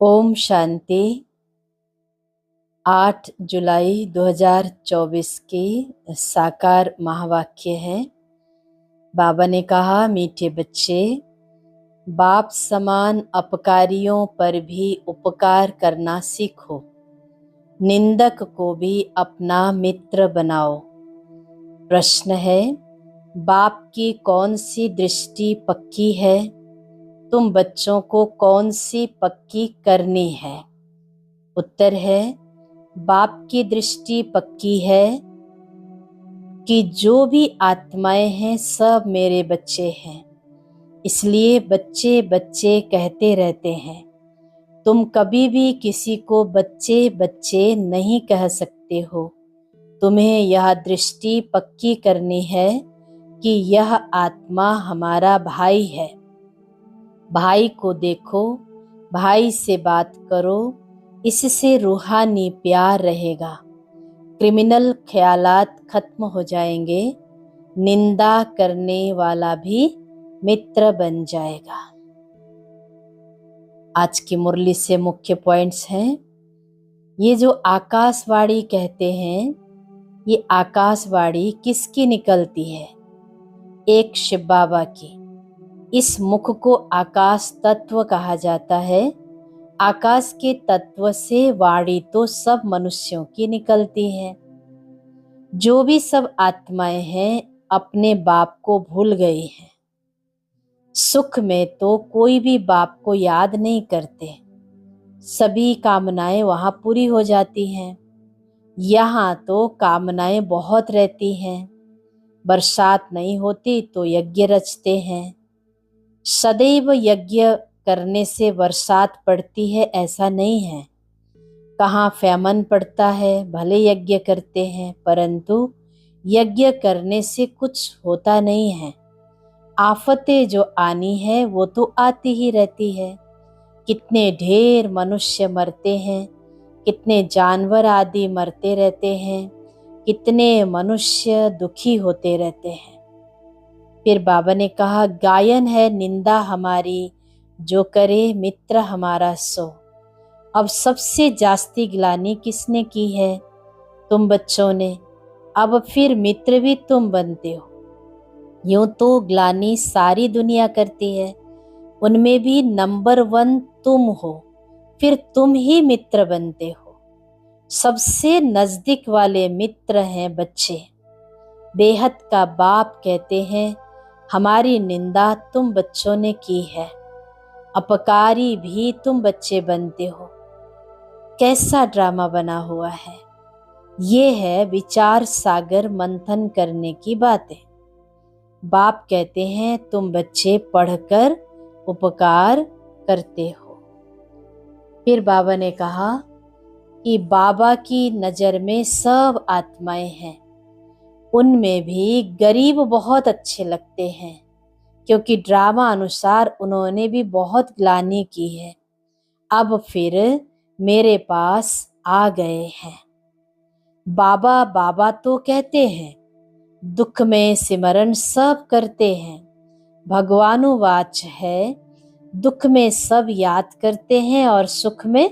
ओम शांति। 8 जुलाई 2024 की साकार महावाक्य है। बाबा ने कहा, मीठे बच्चे, बाप समान अपकारियों पर भी उपकार करना सीखो। निंदक को भी अपना मित्र बनाओ। प्रश्न है, बाप की कौन सी दृष्टि पक्की है? तुम बच्चों को कौन सी पक्की करनी है? उत्तर है, बाप की दृष्टि पक्की है कि जो भी आत्माएं हैं सब मेरे बच्चे हैं। इसलिए बच्चे बच्चे कहते रहते हैं। तुम कभी भी किसी को बच्चे बच्चे नहीं कह सकते हो। तुम्हें यह दृष्टि पक्की करनी है कि यह आत्मा हमारा भाई है। भाई को देखो, भाई से बात करो, इससे रूहानी प्यार रहेगा। क्रिमिनल ख्यालात खत्म हो जाएंगे। निंदा करने वाला भी मित्र बन जाएगा। आज की मुरली से मुख्य पॉइंट्स हैं। ये जो आकाशवाणी कहते हैं, ये आकाशवाणी किसकी निकलती है? एक शिव बाबा की। इस मुख को आकाश तत्व कहा जाता है। आकाश के तत्व से वाणी तो सब मनुष्यों की निकलती है। जो भी सब आत्माएं हैं अपने बाप को भूल गई हैं। सुख में तो कोई भी बाप को याद नहीं करते। सभी कामनाएं वहां पूरी हो जाती हैं। यहाँ तो कामनाएं बहुत रहती हैं। बरसात नहीं होती तो यज्ञ रचते हैं। सदैव यज्ञ करने से बरसात पड़ती है ऐसा नहीं है। कहाँ फैमन पड़ता है, भले यज्ञ करते हैं परंतु यज्ञ करने से कुछ होता नहीं है। आफतें जो आनी है वो तो आती ही रहती है। कितने ढेर मनुष्य मरते हैं, कितने जानवर आदि मरते रहते हैं, कितने मनुष्य दुखी होते रहते हैं। फिर बाबा ने कहा, गायन है निंदा हमारी, जो करे मित्र हमारा सो। अब सबसे जास्ती ग्लानि किसने की है? तुम बच्चों ने। अब फिर मित्र भी तुम बनते हो। यूं तो ग्लानि सारी दुनिया करती है, उनमें भी नंबर 1 तुम हो, फिर तुम ही मित्र बनते हो। सबसे नजदीक वाले मित्र हैं बच्चे। बेहद का बाप कहते हैं, हमारी निंदा तुम बच्चों ने की है। अपकारी भी तुम बच्चे बनते हो। कैसा ड्रामा बना हुआ है। ये है विचार सागर मंथन करने की बातें। बाप कहते हैं, तुम बच्चे पढ़कर उपकार करते हो। फिर बाबा ने कहा कि बाबा की नज़र में सब आत्माएं हैं। उनमें भी गरीब बहुत अच्छे लगते हैं, क्योंकि ड्रामा अनुसार उन्होंने भी बहुत ग्लानि की है। अब फिर मेरे पास आ गए हैं। बाबा बाबा तो कहते हैं, दुख में सिमरन सब करते हैं। भगवानुवाच है, दुख में सब याद करते हैं और सुख में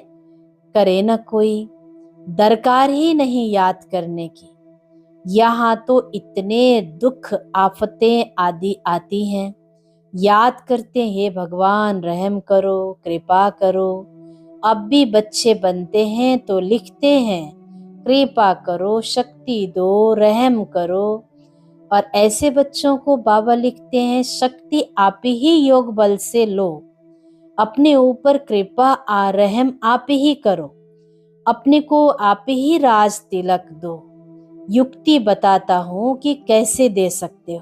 करे न कोई। दरकार ही नहीं याद करने की। यहाँ तो इतने दुख आफतें आदि आती हैं, याद करते हैं भगवान रहम करो, कृपा करो। अब भी बच्चे बनते हैं तो लिखते हैं, कृपा करो, शक्ति दो, रहम करो। और ऐसे बच्चों को बाबा लिखते हैं, शक्ति आप ही योग बल से लो, अपने ऊपर कृपा आ रहम आप ही करो, अपने को आप ही राज तिलक दो। युक्ति बताता हूं कि कैसे दे सकते हो।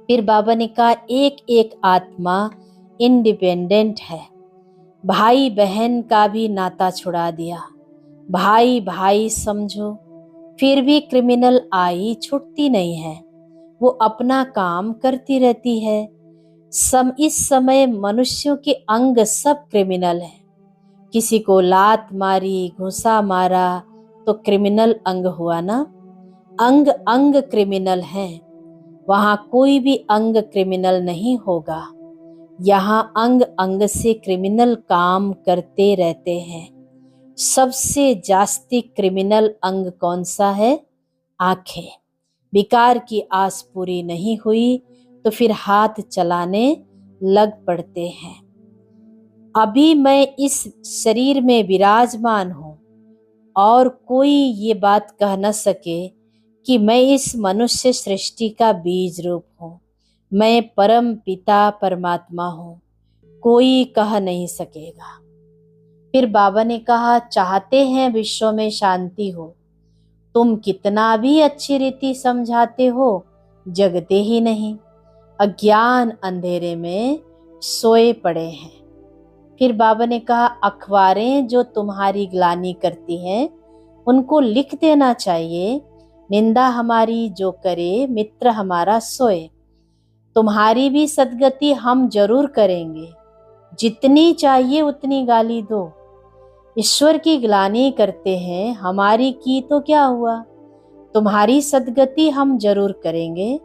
फिर बाबा ने कहा, एक एक आत्मा इंडिपेंडेंट है। भाई बहन का भी नाता छुड़ा दिया। भाई भाई समझो, फिर भी क्रिमिनल आई छूटती नहीं है। वो अपना काम करती रहती है। इस समय मनुष्यों के अंग सब क्रिमिनल हैं। किसी को लात मारी, घुसा मारा तो क्रिमिनल अंग हुआ ना। अंग अंग क्रिमिनल हैं। वहां कोई भी अंग क्रिमिनल नहीं होगा। यहाँ अंग अंग से क्रिमिनल काम करते रहते हैं। सबसे जास्ती क्रिमिनल अंग कौन सा है? आंखें। विकार की आस पूरी नहीं हुई तो फिर हाथ चलाने लग पड़ते हैं। अभी मैं इस शरीर में विराजमान हूं और कोई ये बात कह न सके कि मैं इस मनुष्य सृष्टि का बीज रूप हूं। मैं परम पिता परमात्मा हूं, कोई कह नहीं सकेगा। फिर बाबा ने कहा, चाहते हैं विश्व में शांति हो, तुम कितना भी अच्छी रीति समझाते हो, जगते ही नहीं। अज्ञान अंधेरे में सोए पड़े हैं। फिर बाबा ने कहा, अखबारें जो तुम्हारी ग्लानि करती हैं उनको लिख देना चाहिए, निंदा हमारी जो करे मित्र हमारा सोए। तुम्हारी भी सद्गति हम जरूर करेंगे, जितनी चाहिए उतनी गाली दो। ईश्वर की ग्लानि करते हैं, हमारी की तो क्या हुआ। तुम्हारी सद्गति हम जरूर करेंगे,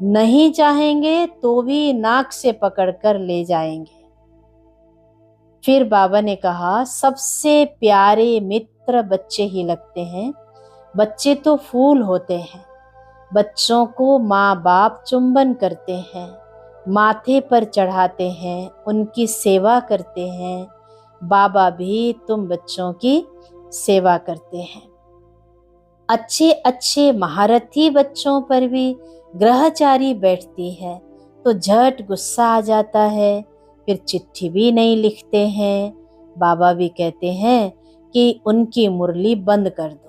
नहीं चाहेंगे तो भी नाक से पकड़कर ले जाएंगे। फिर बाबा ने कहा, सबसे प्यारे मित्र बच्चे ही लगते हैं। बच्चे तो फूल होते हैं। बच्चों को माँ बाप चुंबन करते हैं, माथे पर चढ़ाते हैं, उनकी सेवा करते हैं। बाबा भी तुम बच्चों की सेवा करते हैं। अच्छे अच्छे महारथी बच्चों पर भी ग्रहचारी बैठती है तो झट गुस्सा आ जाता है, फिर चिट्ठी भी नहीं लिखते हैं। बाबा भी कहते हैं कि उनकी मुरली बंद कर दो।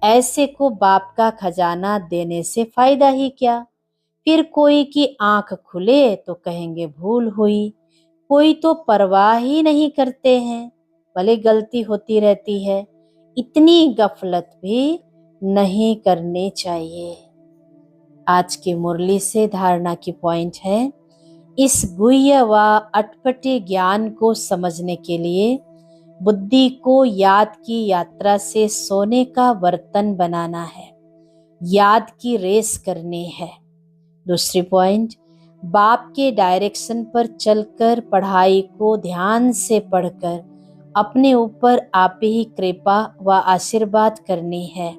ऐसे को बाप का खजाना देने से फायदा ही क्या। फिर कोई की आंख खुले तो कहेंगे भूल हुई। कोई तो परवाह ही नहीं करते हैं, भले गलती होती रहती है। इतनी गफलत भी नहीं करनी चाहिए। आज की मुरली से धारणा की पॉइंट है, इस गुह्य व अटपटे ज्ञान को समझने के लिए बुद्धि को याद की यात्रा से सोने का बर्तन बनाना है, याद की रेस करनी है। दूसरी पॉइंट, बाप के डायरेक्शन पर चलकर पढ़ाई को ध्यान से पढ़कर अपने ऊपर आप ही कृपा व आशीर्वाद करनी है।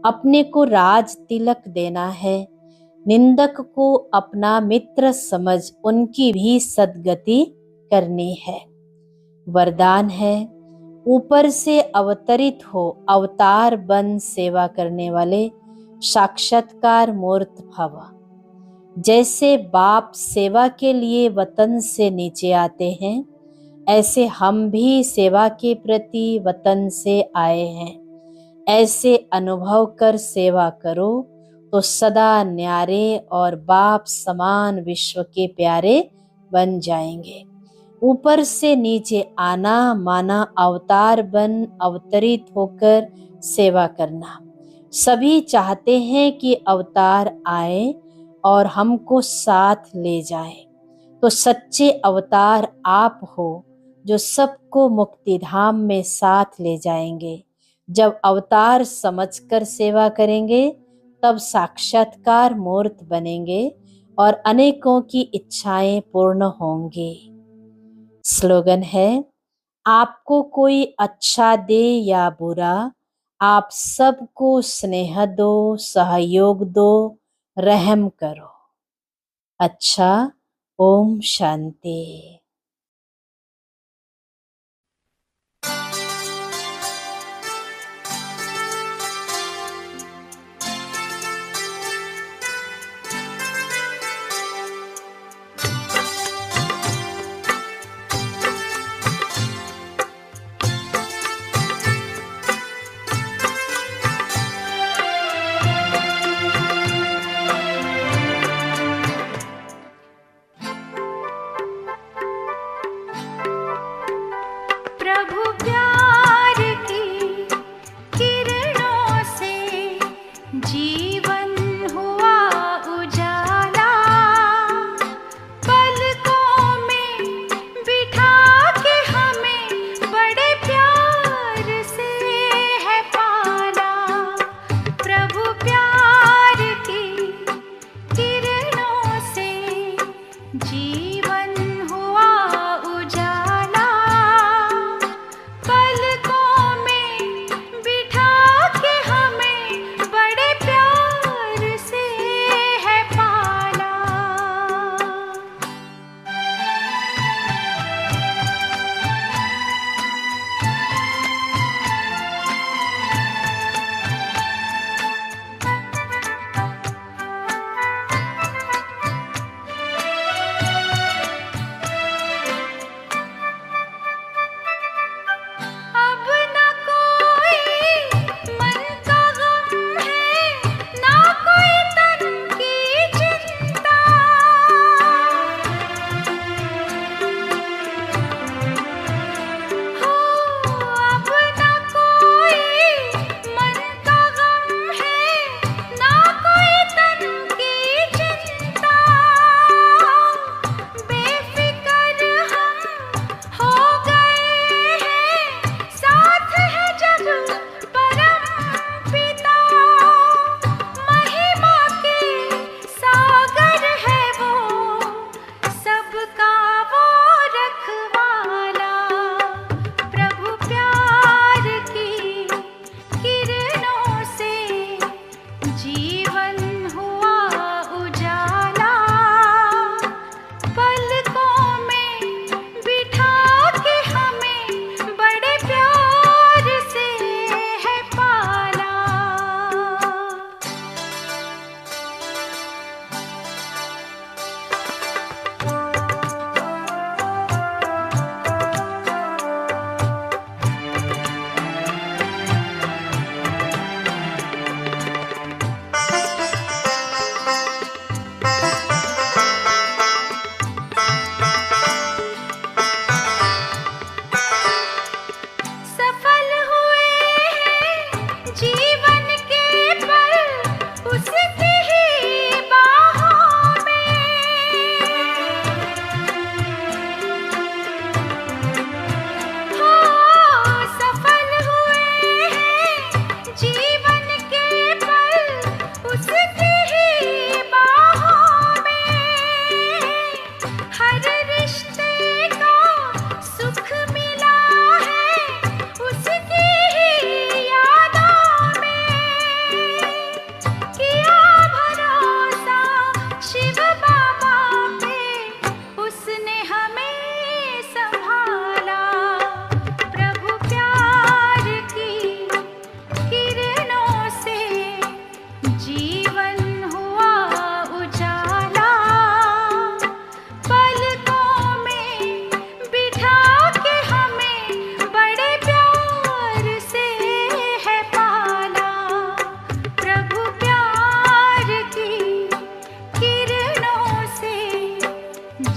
अपने को राज तिलक देना है। निंदक को अपना मित्र समझ उनकी भी सद्गति करनी है। वरदान है, ऊपर से अवतरित हो अवतार बन सेवा करने वाले साक्षात्कार मूर्त भव। जैसे बाप सेवा के लिए वतन से नीचे आते हैं, ऐसे हम भी सेवा के प्रति वतन से आए हैं। ऐसे अनुभव कर सेवा करो तो सदा न्यारे और बाप समान विश्व के प्यारे बन जाएंगे। ऊपर से नीचे आना माना अवतार बन अवतरित होकर सेवा करना। सभी चाहते हैं कि अवतार आए और हमको साथ ले जाए। तो सच्चे अवतार आप हो जो सबको मुक्ति धाम में साथ ले जाएंगे। जब अवतार समझकर सेवा करेंगे तब साक्षात्कार मूर्त बनेंगे और अनेकों की इच्छाएं पूर्ण होंगी। स्लोगन है, आपको कोई अच्छा दे या बुरा, आप सबको स्नेह दो, सहयोग दो, रहम करो। अच्छा, ओम शांति।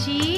जी